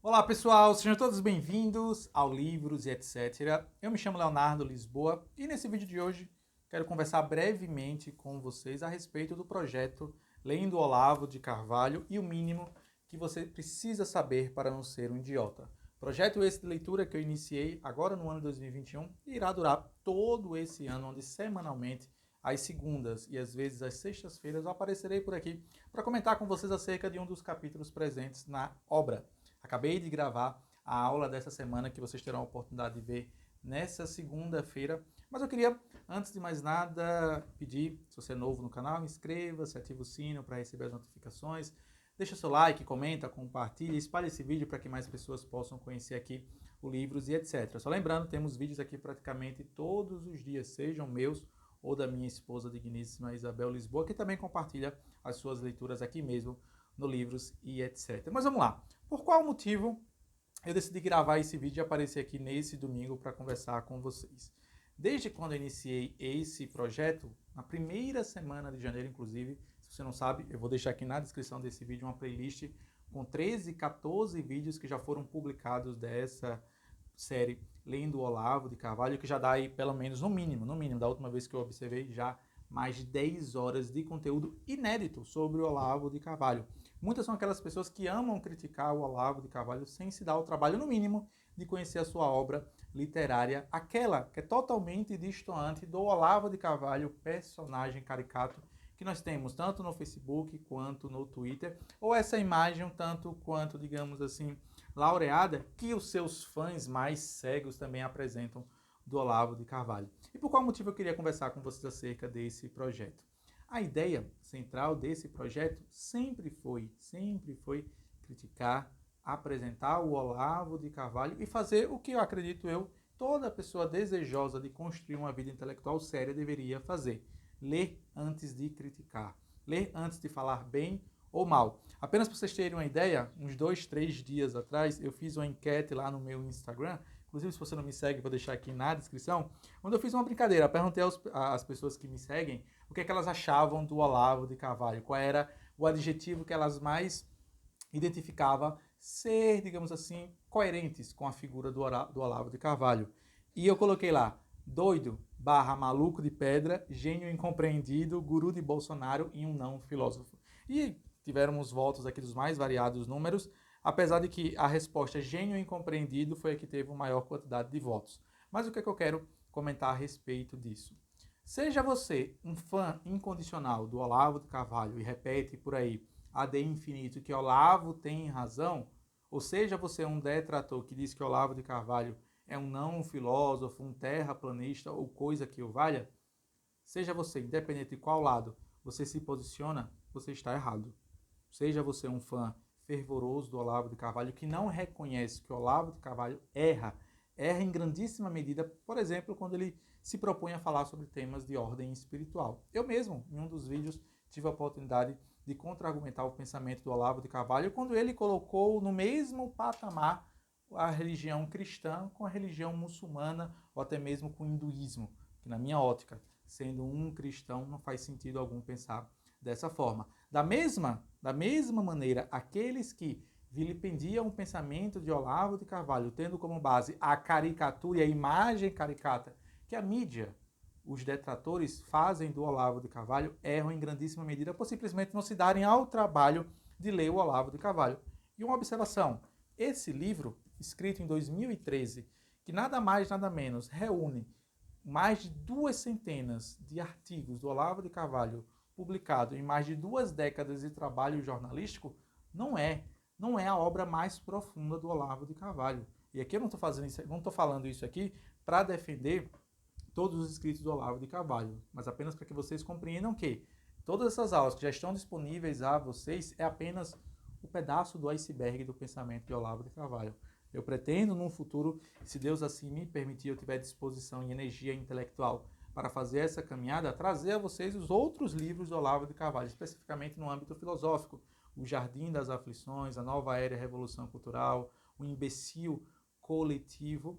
Olá pessoal, sejam todos bem-vindos ao Livros e etc. Eu me chamo Leonardo Lisboa e nesse vídeo de hoje quero conversar brevemente com vocês a respeito do projeto Lendo Olavo de Carvalho e o mínimo que você precisa saber para não ser um idiota. Projeto esse de leitura que eu iniciei agora no ano de 2021 e irá durar todo esse ano, onde semanalmente, às segundas e às vezes às sextas-feiras, eu aparecerei por aqui para comentar com vocês acerca de um dos capítulos presentes na obra. Acabei de gravar a aula dessa semana que vocês terão a oportunidade de ver nessa segunda-feira. Mas eu queria, antes de mais nada, pedir, se você é novo no canal, inscreva-se, ative o sino para receber as notificações. Deixa seu like, comenta, compartilha, espalhe esse vídeo para que mais pessoas possam conhecer aqui o Livros e etc. Só lembrando, temos vídeos aqui praticamente todos os dias, sejam meus ou da minha esposa digníssima Isabel Lisboa, que também compartilha as suas leituras aqui mesmo no Livros e etc. Mas vamos lá. Por qual motivo eu decidi gravar esse vídeo e aparecer aqui nesse domingo para conversar com vocês? Desde quando eu iniciei esse projeto, na primeira semana de janeiro, inclusive, se você não sabe, eu vou deixar aqui na descrição desse vídeo uma playlist com 13, 14 vídeos que já foram publicados dessa série Lendo Olavo de Carvalho, que já dá aí pelo menos, no mínimo, da última vez que eu observei, já mais de 10 horas de conteúdo inédito sobre o Olavo de Carvalho. Muitas são aquelas pessoas que amam criticar o Olavo de Carvalho sem se dar o trabalho, no mínimo, de conhecer a sua obra literária, aquela que é totalmente distoante do Olavo de Carvalho, personagem caricato que nós temos tanto no Facebook quanto no Twitter, ou essa imagem um tanto quanto, digamos assim, laureada, que os seus fãs mais cegos também apresentam do Olavo de Carvalho. E por qual motivo eu queria conversar com vocês acerca desse projeto? A ideia central desse projeto sempre foi criticar, apresentar o Olavo de Carvalho e fazer o que eu acredito toda pessoa desejosa de construir uma vida intelectual séria deveria fazer: ler antes de criticar, ler antes de falar bem ou mal. Apenas para vocês terem uma ideia, uns 2, 3 dias atrás, eu fiz uma enquete lá no meu Instagram. Inclusive, se você não me segue, vou deixar aqui na descrição, onde eu fiz uma brincadeira. Perguntei às pessoas que me seguem o que é que elas achavam do Olavo de Carvalho, qual era o adjetivo que elas mais identificavam ser, digamos assim, coerentes com a figura do Olavo de Carvalho. E eu coloquei lá: doido, barra maluco de pedra, gênio incompreendido, guru de Bolsonaro e um não filósofo. E tivemos votos aqui dos mais variados números, apesar de que a resposta gênio incompreendido foi a que teve a maior quantidade de votos. Mas o que é que eu quero comentar a respeito disso? Seja você um fã incondicional do Olavo de Carvalho e repete por aí ad infinito que Olavo tem razão, ou seja você um detrator que diz que Olavo de Carvalho é um não filósofo, um terraplanista ou coisa que o valha, seja você, independente de qual lado você se posiciona, você está errado. Seja você um fã fervoroso do Olavo de Carvalho que não reconhece que o Olavo de Carvalho erra em grandíssima medida, por exemplo, quando ele se propõe a falar sobre temas de ordem espiritual. Eu mesmo, em um dos vídeos, tive a oportunidade de contra-argumentar o pensamento do Olavo de Carvalho quando ele colocou no mesmo patamar a religião cristã com a religião muçulmana ou até mesmo com o hinduísmo, que na minha ótica, sendo um cristão, não faz sentido algum pensar dessa forma. Da mesma maneira, aqueles que vilipendiam o pensamento de Olavo de Carvalho, tendo como base a caricatura e a imagem caricata que a mídia, os detratores fazem do Olavo de Carvalho, erram em grandíssima medida por simplesmente não se darem ao trabalho de ler o Olavo de Carvalho. E uma observação: esse livro, escrito em 2013, que nada mais, nada menos reúne mais de 200 de artigos do Olavo de Carvalho publicado em mais de 2 décadas de trabalho jornalístico, não é a obra mais profunda do Olavo de Carvalho. E aqui eu não estou falando isso aqui para defender todos os escritos do Olavo de Carvalho, mas apenas para que vocês compreendam que todas essas aulas que já estão disponíveis a vocês é apenas o pedaço do iceberg do pensamento de Olavo de Carvalho. Eu pretendo, num futuro, se Deus assim me permitir, eu tiver disposição e energia intelectual para fazer essa caminhada, trazer a vocês os outros livros do Olavo de Carvalho, especificamente no âmbito filosófico: O Jardim das Aflições, A Nova Era e a Revolução Cultural, O Imbecil Coletivo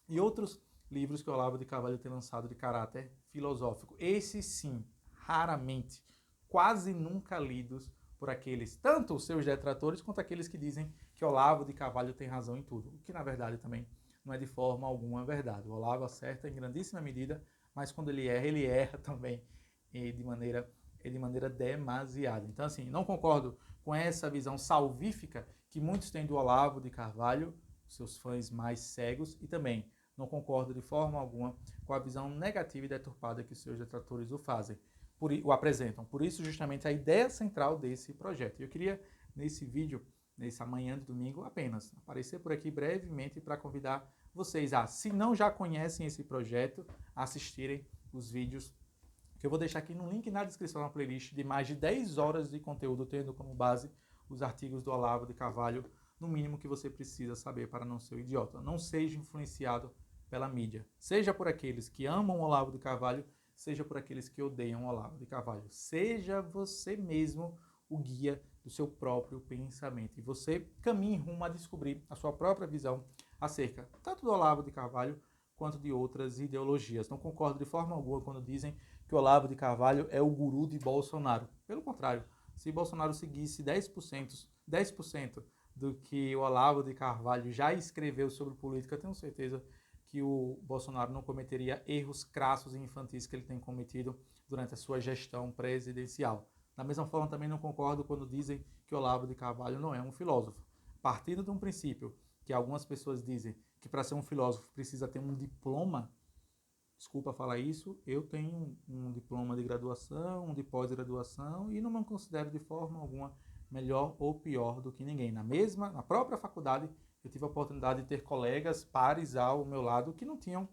e outros livros que o Olavo de Carvalho tem lançado de caráter filosófico. Esses sim, raramente, quase nunca lidos por aqueles, tanto os seus detratores quanto aqueles que dizem que Olavo de Carvalho tem razão em tudo, o que na verdade também não é de forma alguma verdade. O Olavo acerta em grandíssima medida, mas quando ele erra também de maneira demasiada. Então, assim, não concordo com essa visão salvífica que muitos têm do Olavo de Carvalho, seus fãs mais cegos, e também não concordo de forma alguma com a visão negativa e deturpada que os seus detratores o apresentam. Por isso, justamente, a ideia central desse projeto. Eu queria, nesse vídeo, nessa manhã de domingo, apenas aparecer por aqui brevemente para convidar vocês a, se não já conhecem esse projeto, assistirem os vídeos que eu vou deixar aqui no link na descrição da playlist de mais de 10 horas de conteúdo, tendo como base os artigos do Olavo de Carvalho, no mínimo que você precisa saber para não ser um idiota. Não seja influenciado pela mídia. Seja por aqueles que amam o Olavo de Carvalho, seja por aqueles que odeiam o Olavo de Carvalho. Seja você mesmo o guia do seu próprio pensamento. E você caminhe rumo a descobrir a sua própria visão acerca tanto do Olavo de Carvalho quanto de outras ideologias. Não concordo de forma alguma quando dizem que o Olavo de Carvalho é o guru de Bolsonaro. Pelo contrário, se Bolsonaro seguisse 10% do que o Olavo de Carvalho já escreveu sobre política, tenho certeza que o Bolsonaro não cometeria erros crassos e infantis que ele tem cometido durante a sua gestão presidencial. Da mesma forma, também não concordo quando dizem que Olavo de Carvalho não é um filósofo. Partindo de um princípio que algumas pessoas dizem que para ser um filósofo precisa ter um diploma, desculpa falar isso, eu tenho um diploma de graduação, um de pós-graduação e não me considero de forma alguma melhor ou pior do que ninguém. Na própria faculdade, eu tive a oportunidade de ter colegas, pares ao meu lado, que não tinham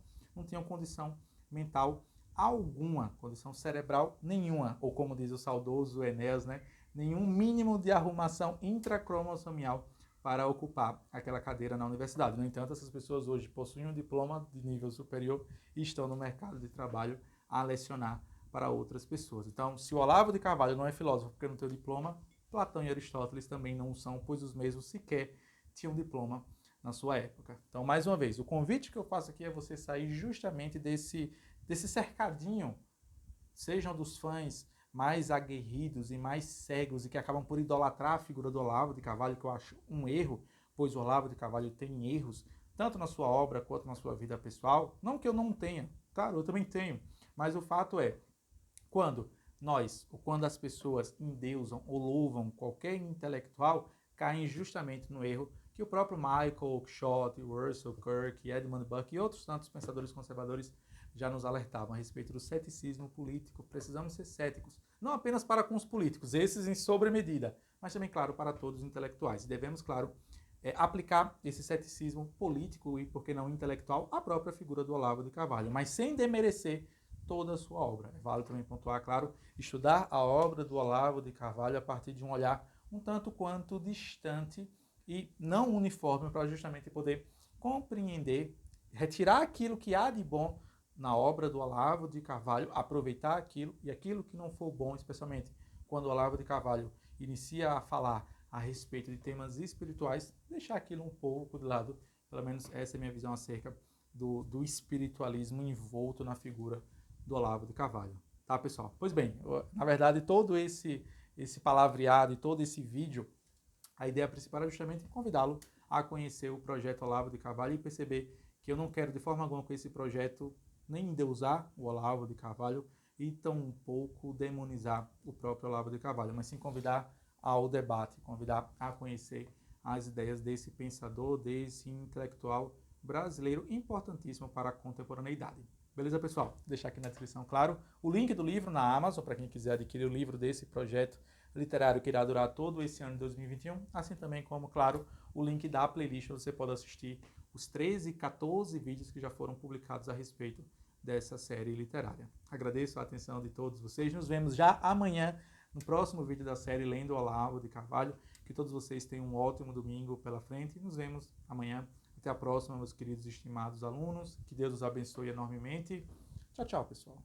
condição mental alguma, condição cerebral nenhuma, ou como diz o saudoso Enéas, né, nenhum mínimo de arrumação intracromossomial para ocupar aquela cadeira na universidade. No entanto, essas pessoas hoje possuem um diploma de nível superior e estão no mercado de trabalho a lecionar para outras pessoas. Então, se o Olavo de Carvalho não é filósofo porque não tem o diploma, Platão e Aristóteles também não são, pois os mesmos sequer tinham diploma na sua época. Então, mais uma vez, o convite que eu faço aqui é você sair justamente desse cercadinho, sejam dos fãs mais aguerridos e mais cegos e que acabam por idolatrar a figura do Olavo de Carvalho, que eu acho um erro, pois o Olavo de Carvalho tem erros, tanto na sua obra quanto na sua vida pessoal. Não que eu não tenha, claro, eu também tenho, mas o fato é, quando as pessoas endeusam ou louvam qualquer intelectual, caem justamente no erro que o próprio Michael Oakeshott, Russell Kirk, Edmund Burke e outros tantos pensadores conservadores já nos alertavam a respeito do ceticismo político. Precisamos ser céticos, não apenas para com os políticos, esses em sobremedida, mas também, claro, para todos os intelectuais. E devemos, claro, aplicar esse ceticismo político e, por que não, intelectual à própria figura do Olavo de Carvalho, mas sem demerecer toda a sua obra. Vale também pontuar, claro, estudar a obra do Olavo de Carvalho a partir de um olhar um tanto quanto distante e não uniforme, para justamente poder compreender, retirar aquilo que há de bom na obra do Olavo de Carvalho, aproveitar aquilo e aquilo que não for bom, especialmente quando o Olavo de Carvalho inicia a falar a respeito de temas espirituais, deixar aquilo um pouco de lado. Pelo menos essa é a minha visão acerca do espiritualismo envolto na figura do Olavo de Carvalho. Tá, pessoal? Pois bem, na verdade, todo esse palavreado e todo esse vídeo, a ideia principal é justamente convidá-lo a conhecer o projeto Olavo de Carvalho e perceber que eu não quero de forma alguma com esse projeto nem endeusar o Olavo de Carvalho e tampouco demonizar o próprio Olavo de Carvalho, mas sim convidar ao debate, convidar a conhecer as ideias desse pensador, desse intelectual brasileiro importantíssimo para a contemporaneidade. Beleza, pessoal? Vou deixar aqui na descrição, claro, o link do livro na Amazon, para quem quiser adquirir o livro desse projeto literário que irá durar todo esse ano de 2021, assim também como, claro, o link da playlist, onde você pode assistir os 13, 14 vídeos que já foram publicados a respeito dessa série literária. Agradeço a atenção de todos vocês, nos vemos já amanhã no próximo vídeo da série Lendo Olavo de Carvalho. Que todos vocês tenham um ótimo domingo pela frente e nos vemos amanhã. Até a próxima, meus queridos e estimados alunos. Que Deus os abençoe enormemente. Tchau, tchau, pessoal.